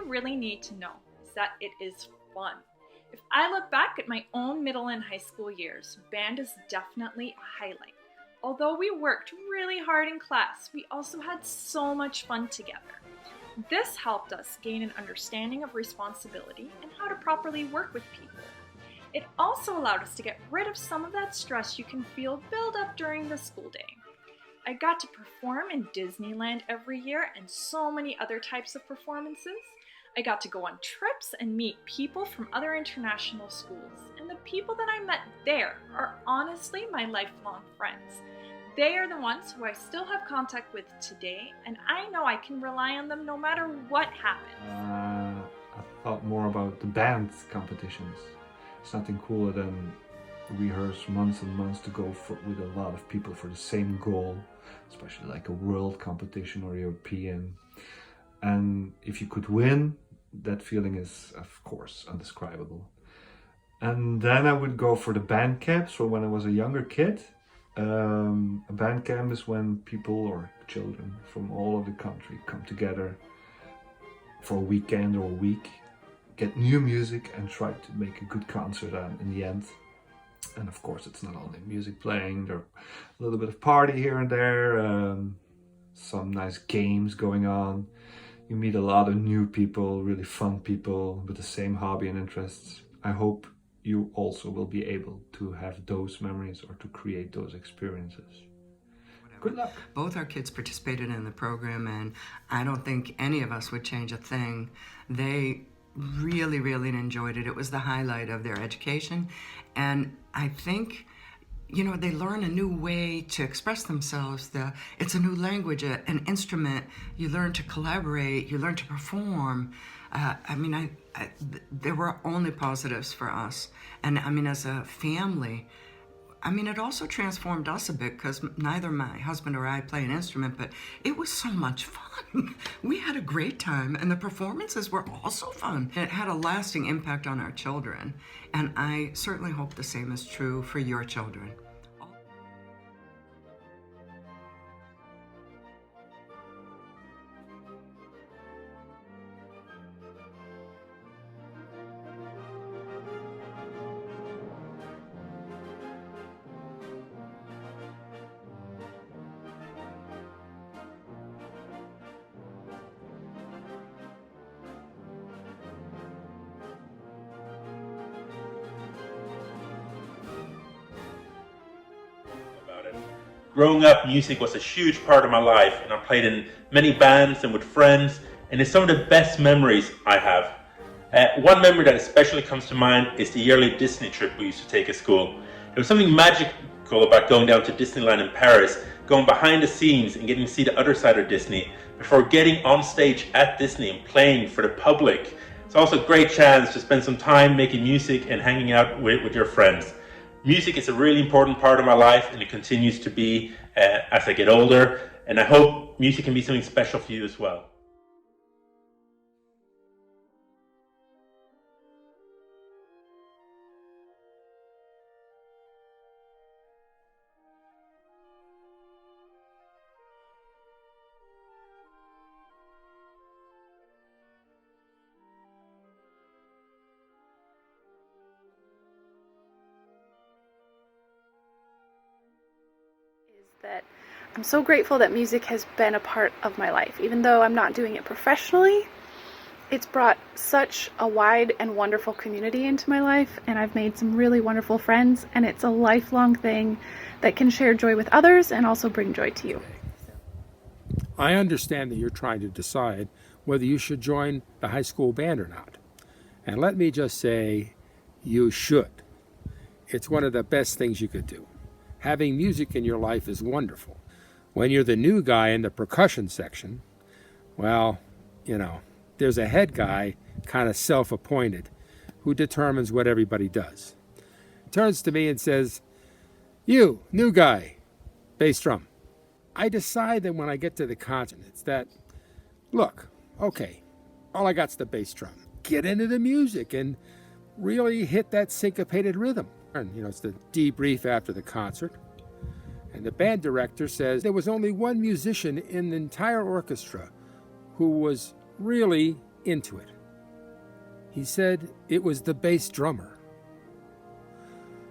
really need to know is that it is fun. If I look back at my own middle and high school years, band is definitely a highlight. Although we worked really hard in class, we also had so much fun together. This helped us gain an understanding of responsibility and how to properly work with people. It also allowed us to get rid of some of that stress you can feel build up during the school day. I got to perform in Disneyland every year and so many other types of performances. I got to go on trips and meet people from other international schools, and the people that I met there are honestly my lifelong friends. They are the ones who I still have contact with today, and I know I can rely on them no matter what happens. I thought more about the band competitions. It's nothing cooler than rehearse months and months to go with a lot of people for the same goal, especially like a world competition or European. And if you could win, that feeling is, of course, undescribable. And then I would go for the band camps for when I was a younger kid. A band camp is when people or children from all over the country come together for a weekend or a week, get new music and try to make a good concert in the end. And of course it's not only music playing, there's a little bit of party here and there, some nice games going on. You meet a lot of new people, really fun people with the same hobby and interests. I hope you also will be able to have those memories or to create those experiences. Good luck. Both our kids participated in the program, and I don't think any of us would change a thing. They really, really enjoyed it. It was the highlight of their education, and I think, you know, they learn a new way to express themselves. It's a new language, an instrument. You learn to collaborate, you learn to perform. There were only positives for us. And I mean, as a family, I mean, it also transformed us a bit because neither my husband or I play an instrument, but it was so much fun. We had a great time, and the performances were also fun. It had a lasting impact on our children, and I certainly hope the same is true for your children. Growing up, music was a huge part of my life, and I played in many bands and with friends, and it's some of the best memories I have. One memory that especially comes to mind is the yearly Disney trip we used to take at school. There was something magical about going down to Disneyland in Paris, going behind the scenes and getting to see the other side of Disney before getting on stage at Disney and playing for the public. It's also a great chance to spend some time making music and hanging out with your friends. Music is a really important part of my life, and it continues to be as I get older, and I hope music can be something special for you as well. That I'm so grateful that music has been a part of my life. Even though I'm not doing it professionally, it's brought such a wide and wonderful community into my life, and I've made some really wonderful friends, and it's a lifelong thing that can share joy with others and also bring joy to you. I understand that you're trying to decide whether you should join the high school band or not. And let me just say, you should. It's one of the best things you could do. Having music in your life is wonderful. When you're the new guy in the percussion section, well, you know, there's a head guy, kind of self-appointed, who determines what everybody does. Turns to me and says, "You, new guy, bass drum." I decide that when I get to the concert, it's that, look, okay, all I got's the bass drum. Get into the music and really hit that syncopated rhythm. And, you know, it's the debrief after the concert. And the band director says there was only one musician in the entire orchestra who was really into it. He said it was the bass drummer.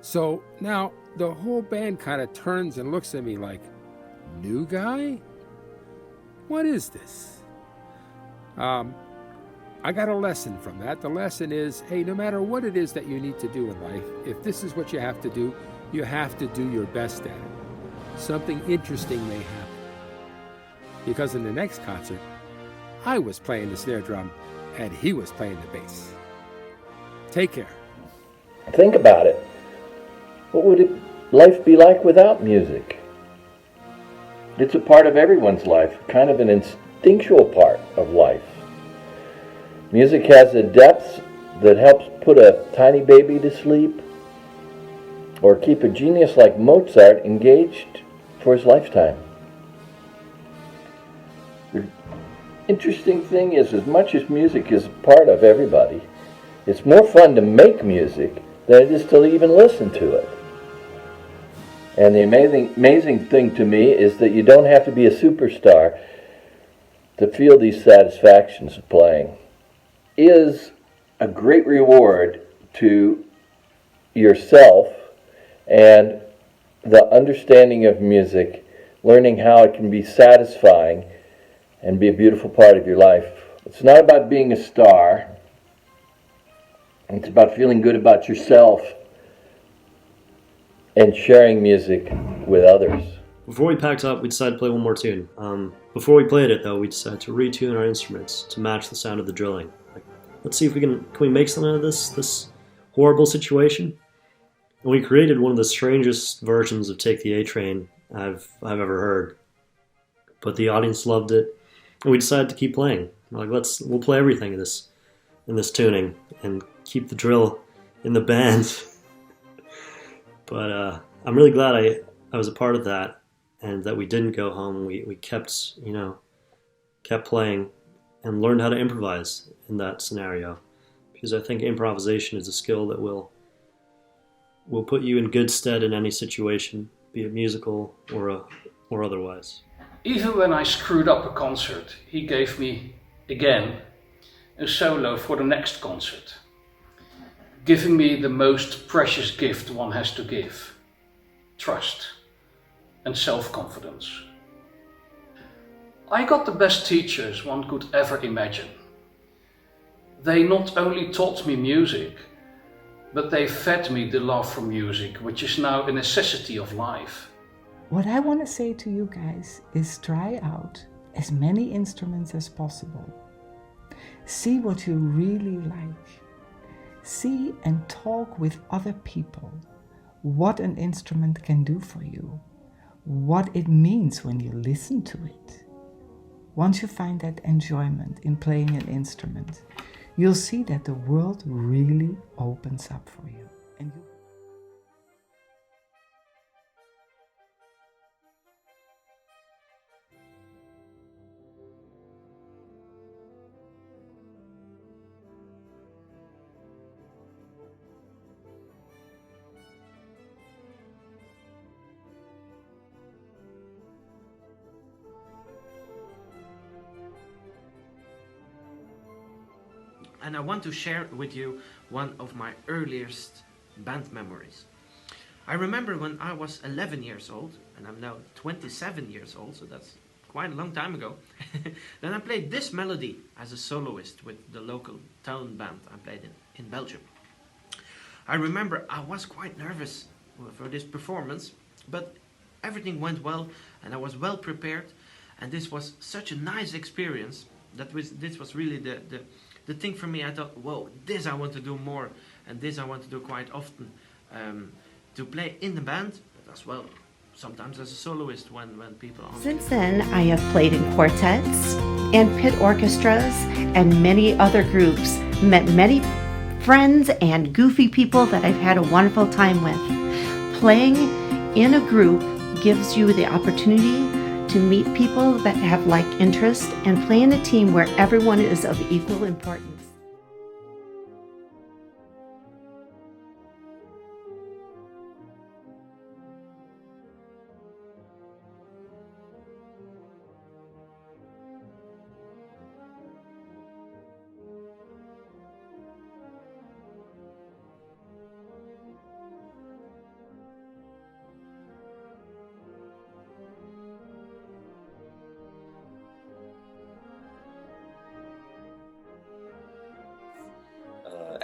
So now the whole band kind of turns and looks at me like, new guy? What is this? I got a lesson from that. The lesson is, hey, no matter what it is that you need to do in life, if this is what you have to do your best at it. Something interesting may happen. Because in the next concert, I was playing the snare drum and he was playing the bass. Take care. Think about it. What would life be like without music? It's a part of everyone's life, kind of an instinctual part of life. Music has a depth that helps put a tiny baby to sleep or keep a genius like Mozart engaged for his lifetime. The interesting thing is, as much as music is a part of everybody, it's more fun to make music than it is to even listen to it. And the amazing thing to me is that you don't have to be a superstar to feel these satisfactions of playing. Is a great reward to yourself and the understanding of music, learning how it can be satisfying and be a beautiful part of your life. It's not about being a star. It's about feeling good about yourself and sharing music with others. Before we packed up, we decided to play one more tune. Before we played it, though, we decided to retune our instruments to match the sound of the drilling. Let's see if can we make something out of this horrible situation? And we created one of the strangest versions of Take the A Train I've ever heard. But the audience loved it, and we decided to keep playing. We'll play everything in this tuning and keep the drill in the band. But I'm really glad I was a part of that, and that we didn't go home. We kept playing and learned how to improvise in that scenario, because I think improvisation is a skill that will put you in good stead in any situation, be it musical or otherwise. Even when I screwed up a concert, he gave me, again, a solo for the next concert, giving me the most precious gift one has to give: trust and self-confidence. I got the best teachers one could ever imagine. They not only taught me music, but they fed me the love for music, which is now a necessity of life. What I want to say to you guys is try out as many instruments as possible. See what you really like. See and talk with other people what an instrument can do for you, what it means when you listen to it. Once you find that enjoyment in playing an instrument, you'll see that the world really opens up for you. And you And I want to share with you one of my earliest band memories. I remember when I was 11 years old, and I'm now 27 years old, so that's quite a long time ago. Then I played this melody as a soloist with the local town band I played in Belgium. I remember I was quite nervous for this performance, but everything went well and I was well prepared, and this was such a nice experience. This was really the thing for me. I thought, whoa, this I want to do more, and this I want to do quite often, to play in the band, but as well sometimes as a soloist when people are on. Since then, I have played in quartets and pit orchestras and many other groups, met many friends and goofy people that I've had a wonderful time with. Playing in a group gives you the opportunity to meet people that have like interests and play in a team where everyone is of equal importance.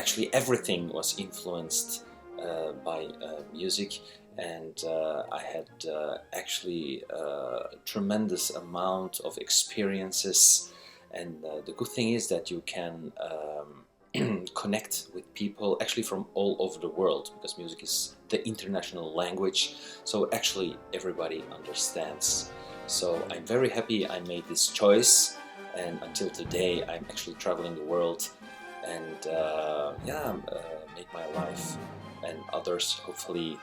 actually everything was influenced by music, and I had actually a tremendous amount of experiences. And the good thing is that you can connect with people actually from all over the world, because music is the international language, so actually everybody understands. So I'm very happy I made this choice, and until today I'm actually traveling the world and make my life and others hopefully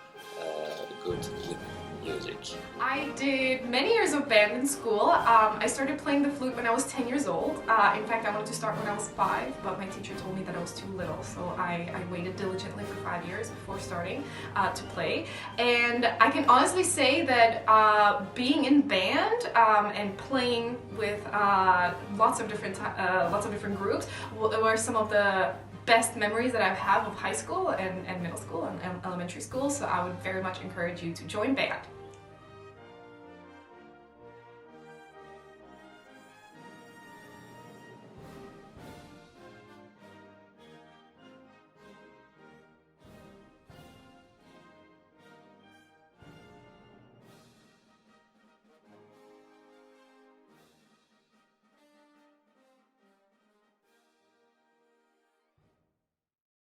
good with music. I did many years of band in school. I started playing the flute when I was 10 years old. In fact, I wanted to start when I was 5, but my teacher told me that I was too little, so I waited diligently for 5 years before starting to play. And I can honestly say that being in band and playing with lots of different groups were some of the best memories that I have of high school and middle school and elementary school, so I would very much encourage you to join band.